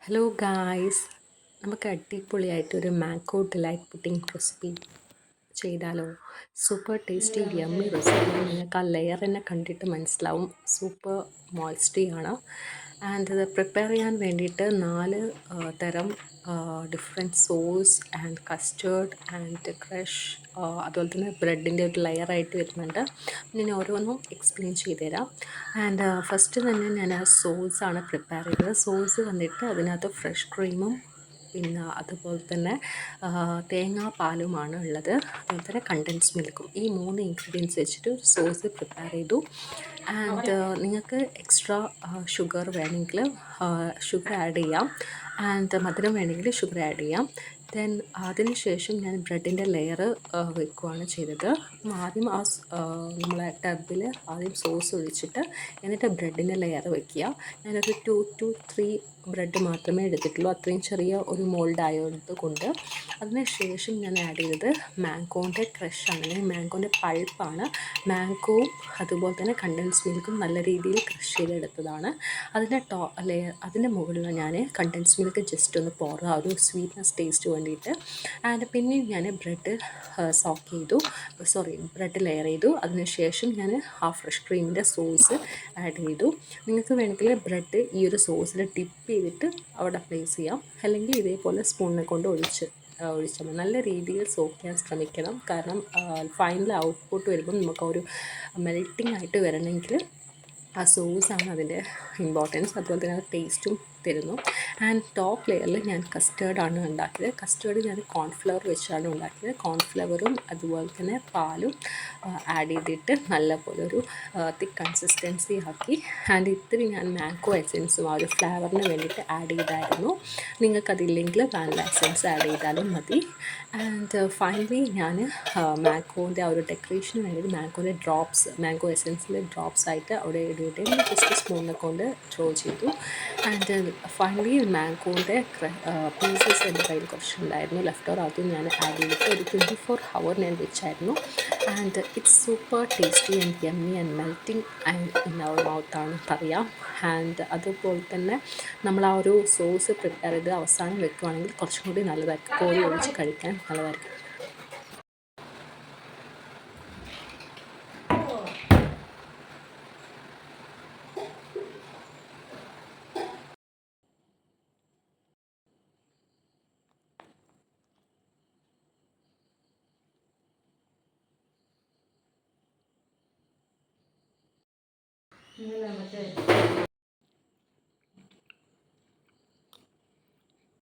Hello guys, നമുക്ക് അടിപൊളിയായിട്ടൊരു mango delight pudding recipe ചെയ്താലോ? Super tasty yummy recipe. നിങ്ങൾക്ക് ആ ലെയർ തന്നെ കണ്ടിട്ട് മനസ്സിലാവും, സൂപ്പർ മോയ്സ്റ്റി ആണ്. ആൻഡ് ഇത് പ്രിപ്പയർ ചെയ്യാൻ വേണ്ടിയിട്ട് 4 തരം different sauce and custard and crush, അതുപോലെ തന്നെ ബ്രെഡിൻ്റെ ഒരു ലെയറായിട്ട് വരുന്നുണ്ട്. ഞാൻ ഓരോന്നും എക്സ്പ്ലെയിൻ ചെയ്ത് തരാം. ആൻഡ് ഫസ്റ്റ് തന്നെ ഞാൻ ആ സോസാണ് പ്രിപ്പയർ ചെയ്തത്. സോസ് വന്നിട്ട് അതിനകത്ത് ഫ്രഷ് ക്രീമും പിന്നെ അതുപോലെ തന്നെ തേങ്ങാപ്പാലുമാണ് ഉള്ളത്, അതുപോലെ തന്നെ കണ്ടൻസ് മിൽക്കും. ഈ 3 ഇൻഗ്രീഡിയൻസ് വെച്ചിട്ട് ഒരു സോസ് പ്രിപ്പയർ ചെയ്തു. ആൻഡ് നിങ്ങൾക്ക് എക്സ്ട്രാ ഷുഗർ വേണമെങ്കിൽ ഷുഗർ ആഡ് ചെയ്യാം, ആൻഡ് മധുരം വേണമെങ്കിൽ ഷുഗർ ആഡ് ചെയ്യാം. ദെൻ അതിന് ശേഷം ഞാൻ ബ്രെഡിൻ്റെ ലെയർ വെക്കുകയാണ് ചെയ്തത്. ആദ്യം നമ്മളെ ടബിൽ ആദ്യം സോസ് ഒഴിച്ചിട്ട് എന്നിട്ട് ബ്രെഡിൻ്റെ ലെയർ വെക്കുക. ഞാനൊരു 2 to 3 ബ്രെഡ് മാത്രമേ എടുത്തിട്ടുള്ളൂ, അത്രയും ചെറിയ ഒരു മോൾഡ് ആയത് കൊണ്ട്. അതിന് ശേഷം ഞാൻ ആഡ് ചെയ്തത് മാംഗോൻ്റെ ക്രഷാണ്, അല്ലെങ്കിൽ മാംഗോൻ്റെ പൾപ്പാണ്. മാംഗോവും അതുപോലെ തന്നെ കണ്ടൻസ് മിൽക്കും നല്ല രീതിയിൽ ക്രഷ് ചെയ്തെടുത്തതാണ്. അതിൻ്റെ മുകളിൽ ഞാൻ കണ്ടൻസ് മിൽക്ക് ജസ്റ്റ് ഒന്ന് പോറ്, ആ ഒരു സ്വീറ്റ്നെസ് ടേസ്റ്റ് വേണ്ടിയിട്ട്. ആൻഡ് പിന്നെയും ഞാൻ ബ്രെഡ് ലെയർ ചെയ്തു. അതിനുശേഷം ഞാൻ ആ ഫ്രഷ് ക്രീമിൻ്റെ സോസ് ആഡ് ചെയ്തു. നിങ്ങൾക്ക് വേണമെങ്കിൽ ബ്രെഡ് ഈ ഒരു സോസിൽ ഡിപ്പ് ചെയ്തിട്ട് അവിടെ പ്ലേസ് ചെയ്യാം, അല്ലെങ്കിൽ ഇതേപോലെ സ്പൂണിനെ കൊണ്ട് ഒഴിച്ചാൽ മതി. നല്ല രീതിയിൽ സോക്ക് ചെയ്യാൻ ശ്രമിക്കണം, കാരണം ഫൈനൽ ഔട്ട്പുട്ട് വരുമ്പം നമുക്ക് ഒരു മെൽറ്റിംഗ് ആയിട്ട് വരണമെങ്കിൽ ആ സോസാണ് അതിൻ്റെ ഇമ്പോർട്ടൻസ്. അതുപോലെ തന്നെ ടേസ്റ്റും തരുന്നു. ആൻഡ് ടോപ്പ് ലെയറിൽ ഞാൻ കസ്റ്റേർഡാണ് ഉണ്ടാക്കിയത്. കസ്റ്റേർഡ് ഞാൻ കോൺഫ്ലവർ വെച്ചാണ് ഉണ്ടാക്കിയത്. കോൺഫ്ലവറും അതുപോലെ തന്നെ പാലും ആഡ് ചെയ്തിട്ട് നല്ലപോലെ ഒരു തിക്ക് കൺസിസ്റ്റൻസി ആക്കി. ആൻഡ് ഇത്തിരി ഞാൻ മാംഗോ എസെൻസും ആ ഒരു ഫ്ലേവറിന് വേണ്ടിയിട്ട് ആഡ് ചെയ്തായിരുന്നു. നിങ്ങൾക്കതില്ലെങ്കിൽ വാനില എസെൻസ് ആഡ് ചെയ്താലും മതി. ആൻഡ് ഫൈനലി ഞാൻ മാംഗോൻ്റെ ആ ഒരു ഡെക്കറേഷന് വേണ്ടിയിട്ട് മാംഗോ എസെൻസിൻ്റെ ഡ്രോപ്സ് ആയിട്ട് അവിടെ ഇട്ടിട്ട് ജസ്റ്റ് സ്പൂണിനെ കൊണ്ട് ഡ്രോ ചെയ്തു. ആൻഡ് ഫൈനലി മാംഗോൻ്റെ പീസസ് എൻ്റെ കയ്യിൽ കുറച്ചുണ്ടായിരുന്നു, ലെഫ്റ്റ് ഓവർ. ആദ്യം ഞാൻ ആഡ് ചെയ്തിട്ട് ഒരു 24 hour ഞാൻ വെച്ചായിരുന്നു. And it's super tasty and yummy and melting and in our മൗത്താണ് പറയാം. ആൻഡ് അതുപോലെ തന്നെ നമ്മൾ ആ ഒരു സോസ് പ്രിപ്പയർ ചെയ്ത് അവസാനം വെക്കുകയാണെങ്കിൽ കുറച്ചും കൂടി നല്ലതായിരിക്കും, കോരി ഒഴിച്ച് കഴിക്കാൻ നല്ലതായിരിക്കും.